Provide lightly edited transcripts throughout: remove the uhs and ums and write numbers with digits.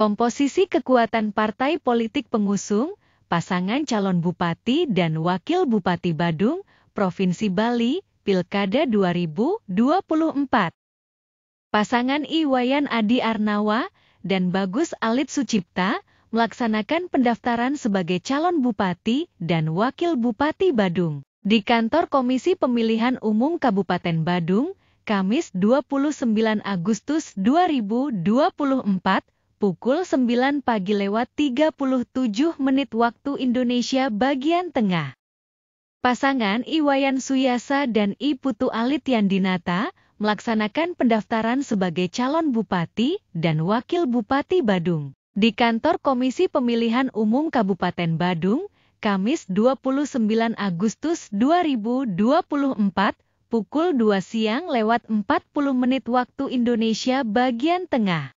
Komposisi kekuatan partai politik pengusung, pasangan calon bupati dan wakil bupati Badung, Provinsi Bali, Pilkada 2024. Pasangan Iwayan Adi Arnawa dan Bagus Alit Sucipta melaksanakan pendaftaran sebagai calon bupati dan wakil bupati Badung di kantor Komisi Pemilihan Umum Kabupaten Badung, Kamis 29 Agustus 2024, pukul 9 pagi lewat 37 menit waktu Indonesia bagian tengah. Pasangan Iwayan Suyasa dan I Putu Alit Yandinata melaksanakan pendaftaran sebagai calon bupati dan wakil bupati Badung di kantor Komisi Pemilihan Umum Kabupaten Badung, Kamis 29 Agustus 2024, pukul 2 siang lewat 40 menit waktu Indonesia bagian tengah.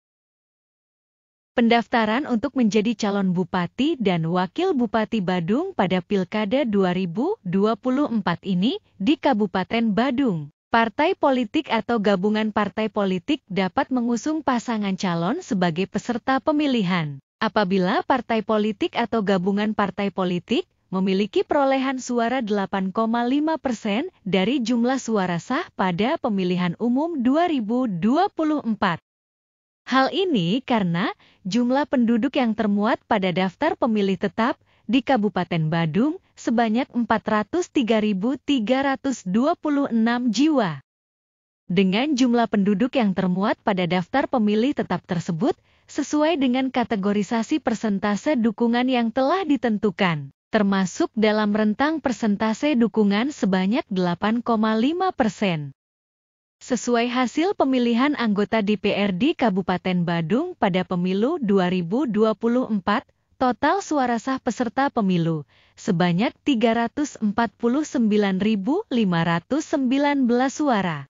Pendaftaran untuk menjadi calon bupati dan wakil bupati Badung pada Pilkada 2024 ini di Kabupaten Badung. Partai politik atau gabungan partai politik dapat mengusung pasangan calon sebagai peserta pemilihan. Apabila partai politik atau gabungan partai politik memiliki perolehan suara 8,5% dari jumlah suara sah pada pemilihan umum 2024. Hal ini karena jumlah penduduk yang termuat pada daftar pemilih tetap di Kabupaten Badung sebanyak 403.326 jiwa. Dengan jumlah penduduk yang termuat pada daftar pemilih tetap tersebut sesuai dengan kategorisasi persentase dukungan yang telah ditentukan, termasuk dalam rentang persentase dukungan sebanyak 8,5%. Sesuai hasil pemilihan anggota DPRD Kabupaten Badung pada pemilu 2024, total suara sah peserta pemilu sebanyak 349.519 suara.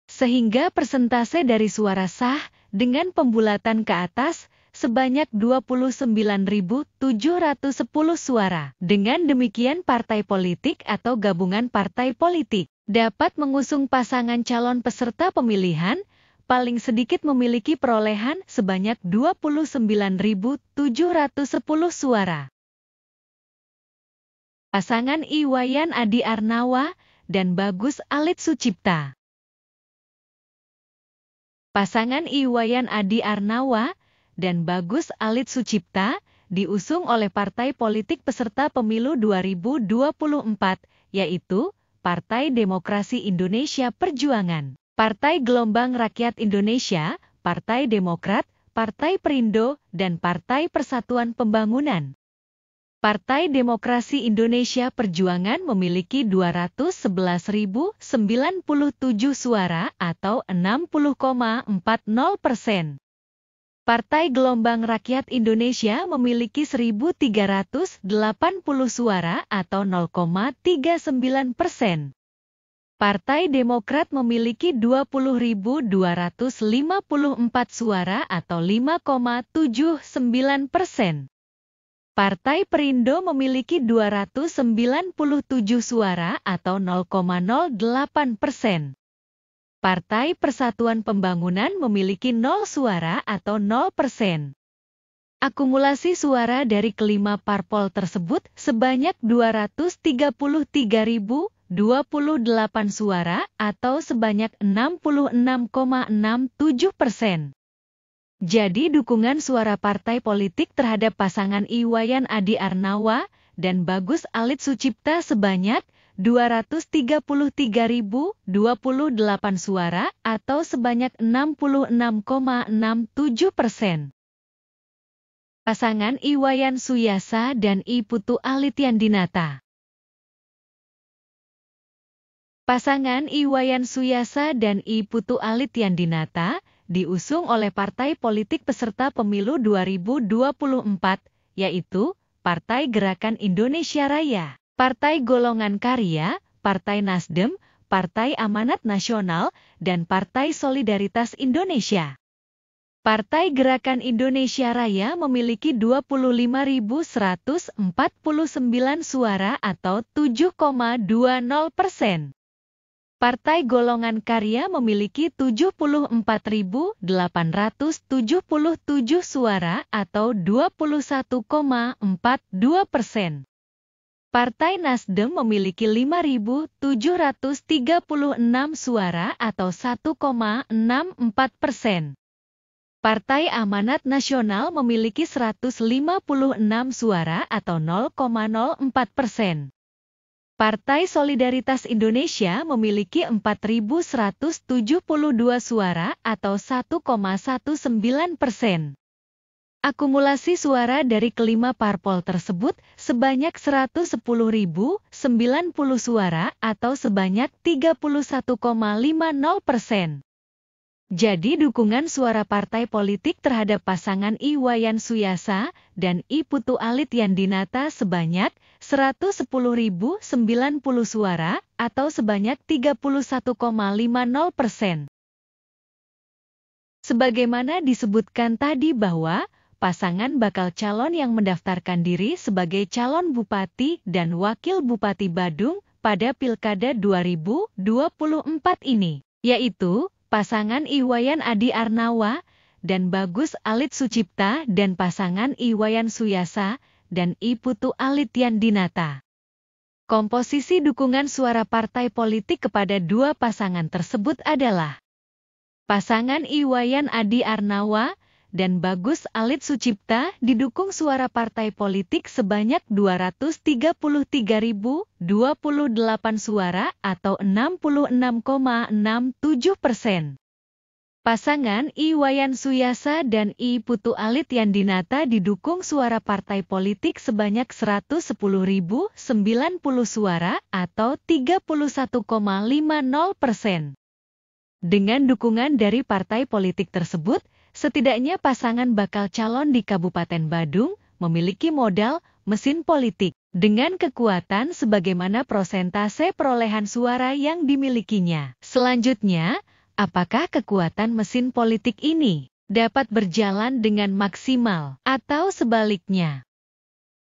Sehingga persentase dari suara sah dengan pembulatan ke atas sebanyak 29.710 suara. Dengan demikian partai politik atau gabungan partai politik dapat mengusung pasangan calon peserta pemilihan, paling sedikit memiliki perolehan sebanyak 29.710 suara. Pasangan Iwayan Adi Arnawa dan Bagus Alit Sucipta. Pasangan Iwayan Adi Arnawa dan Bagus Alit Sucipta diusung oleh partai politik peserta pemilu 2024, yaitu Partai Demokrasi Indonesia Perjuangan, Partai Gelombang Rakyat Indonesia, Partai Demokrat, Partai Perindo, dan Partai Persatuan Pembangunan. Partai Demokrasi Indonesia Perjuangan memiliki 211.097 suara atau 60,40%. Partai Gelombang Rakyat Indonesia memiliki 1.380 suara atau 0,39%. Partai Demokrat memiliki 20.254 suara atau 5,79%. Partai Perindo memiliki 297 suara atau 0,08%. Partai Persatuan Pembangunan memiliki 0 suara atau 0%. Akumulasi suara dari kelima parpol tersebut sebanyak 233.028 suara atau sebanyak 66,67%. Jadi dukungan suara partai politik terhadap pasangan Iwayan Adi Arnawa dan Bagus Alit Sucipta sebanyak 233.028 suara atau sebanyak 66,67%. Pasangan Iwayan Suyasa dan I Putu Alit Yandinata. Pasangan Iwayan Suyasa dan I Putu Alit Yandinata diusung oleh partai politik peserta pemilu 2024, yaitu Partai Gerakan Indonesia Raya, Partai Golongan Karya, Partai Nasdem, Partai Amanat Nasional, dan Partai Solidaritas Indonesia. Partai Gerakan Indonesia Raya memiliki 25.149 suara atau 7,20%. Partai Golongan Karya memiliki 74.877 suara atau 21,42%. Partai Nasdem memiliki 5.736 suara atau 1,64%. Partai Amanat Nasional memiliki 156 suara atau 0,04%. Partai Solidaritas Indonesia memiliki 4.172 suara atau 1,19%. Akumulasi suara dari kelima parpol tersebut sebanyak 110.090 suara atau sebanyak 31,50%. Jadi dukungan suara partai politik terhadap pasangan Iwayan Suyasa dan I Putu Alit Yandinata sebanyak 110.090 suara atau sebanyak 31,50%. Sebagaimana disebutkan tadi bahwa pasangan bakal calon yang mendaftarkan diri sebagai calon bupati dan wakil bupati Badung pada Pilkada 2024 ini, yaitu pasangan Iwayan Adi Arnawa dan Bagus Alit Sucipta dan pasangan Iwayan Suyasa dan I Putu Alit Yandinata. Komposisi dukungan suara partai politik kepada dua pasangan tersebut adalah pasangan Iwayan Adi Arnawa dan Bagus Alit Sucipta didukung suara partai politik sebanyak 233.028 suara atau 66,67%. Pasangan Iwayan Suyasa dan I Putu Alit Yandinata didukung suara partai politik sebanyak 110.090 suara atau 31,50%. Dengan dukungan dari partai politik tersebut, setidaknya pasangan bakal calon di Kabupaten Badung memiliki modal mesin politik dengan kekuatan sebagaimana prosentase perolehan suara yang dimilikinya. Selanjutnya, apakah kekuatan mesin politik ini dapat berjalan dengan maksimal atau sebaliknya?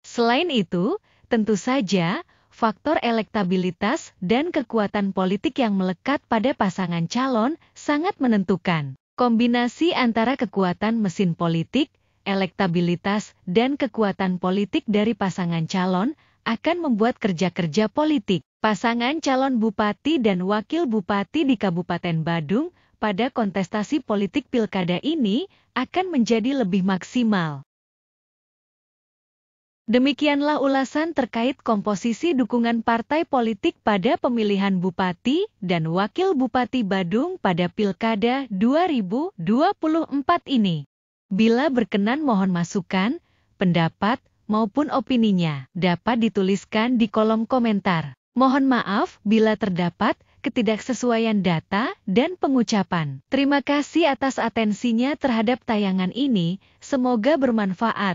Selain itu, tentu saja faktor elektabilitas dan kekuatan politik yang melekat pada pasangan calon sangat menentukan. Kombinasi antara kekuatan mesin politik, elektabilitas, dan kekuatan politik dari pasangan calon akan membuat kerja-kerja politik pasangan calon bupati dan wakil bupati di Kabupaten Badung pada kontestasi politik pilkada ini akan menjadi lebih maksimal. Demikianlah ulasan terkait komposisi dukungan partai politik pada pemilihan bupati dan wakil bupati Badung pada Pilkada 2024 ini. Bila berkenan mohon masukan, pendapat, maupun opininya dapat dituliskan di kolom komentar. Mohon maaf bila terdapat ketidaksesuaian data dan pengucapan. Terima kasih atas atensinya terhadap tayangan ini, semoga bermanfaat.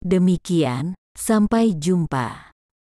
Demikian, sampai jumpa.